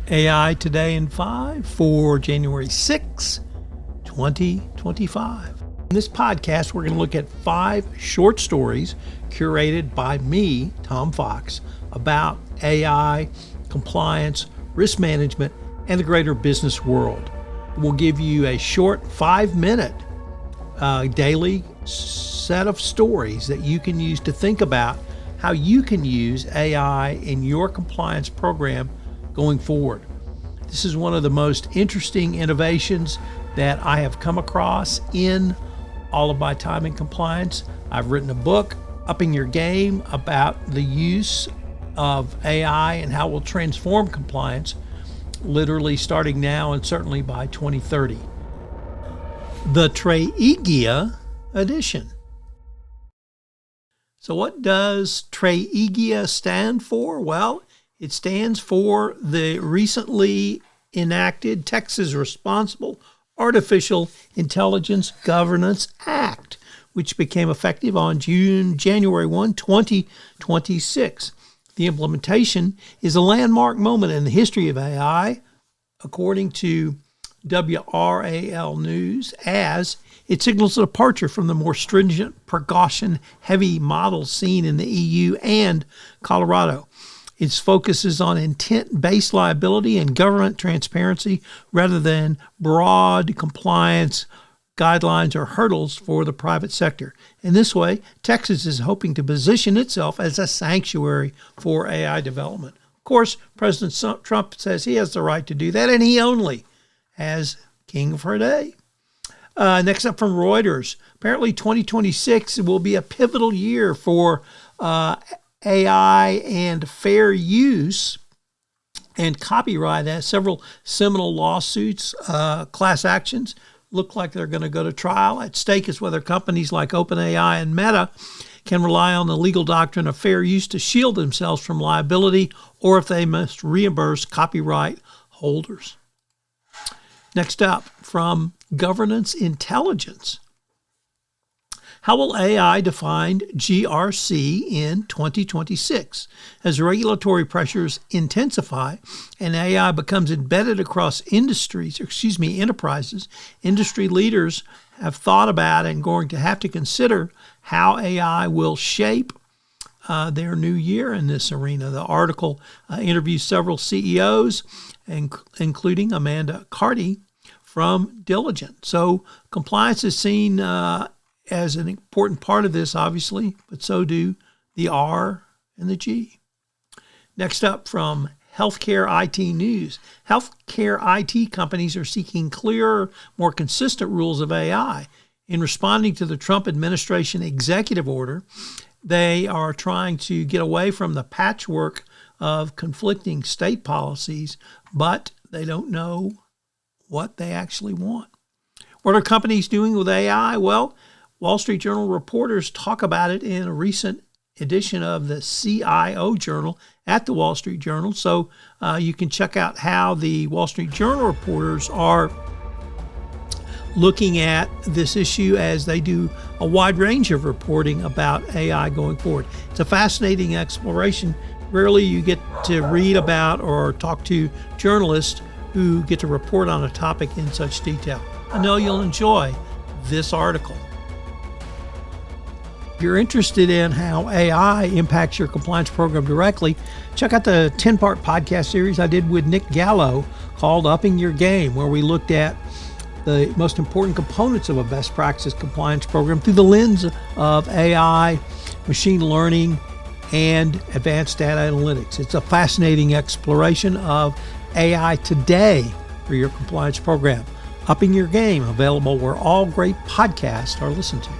AI Today in 5 for January 6, 2025. In this podcast, we're going to look at 5 short stories curated by me, Tom Fox, about AI, compliance, risk management, and the greater business world. We'll give you a short 5-minute daily set of stories that you can use to think about how you can use AI in your compliance program going forward. This is one of the most interesting innovations that I have come across in all of my time in compliance. I've written a book, Upping Your Game, about the use of AI and how it will transform compliance, literally starting now and certainly by 2030. The TRAIGA edition. So what does TRAIGA stand for? Well, it stands for the recently enacted Texas Responsible Artificial Intelligence Governance Act, which became effective on January 1, 2026. The implementation is a landmark moment in the history of AI, according to WRAL News, as it signals a departure from the more stringent, precaution-heavy models seen in the EU and Colorado. Its focus is on intent-based liability and government transparency rather than broad compliance guidelines or hurdles for the private sector. In this way, Texas is hoping to position itself as a sanctuary for AI development. Of course, President Trump says he has the right to do that, and he only, as king for a day. Next up from Reuters, apparently 2026 will be a pivotal year for AI and fair use and copyright, as several seminal lawsuits, class actions, look like they're going to go to trial. At stake is whether companies like OpenAI and Meta can rely on the legal doctrine of fair use to shield themselves from liability, or if they must reimburse copyright holders. Next up, from Governance Intelligence. How will AI define GRC in 2026? As regulatory pressures intensify and AI becomes embedded across enterprises, industry leaders have thought about and going to have to consider how AI will shape their new year in this arena. The article interviews several CEOs, including Amanda Carty from Diligent. So compliance is seen as an important part of this, obviously, but so do the R and the G. Next up from Healthcare IT News. Healthcare IT companies are seeking clearer, more consistent rules of AI. In responding to the Trump administration executive order, they are trying to get away from the patchwork of conflicting state policies, but they don't know what they actually want. What are companies doing with AI? Well, Wall Street Journal reporters talk about it in a recent edition of the CIO Journal at the Wall Street Journal. So you can check out how the Wall Street Journal reporters are looking at this issue as they do a wide range of reporting about AI going forward. It's a fascinating exploration. Rarely you get to read about or talk to journalists who get to report on a topic in such detail. I know you'll enjoy this article. If you're interested in how AI impacts your compliance program directly, check out the 10-part podcast series I did with Nick Gallo called Upping Your Game, where we looked at the most important components of a best practice compliance program through the lens of AI, machine learning, and advanced data analytics. It's a fascinating exploration of AI today for your compliance program. Upping Your Game, available where all great podcasts are listened to.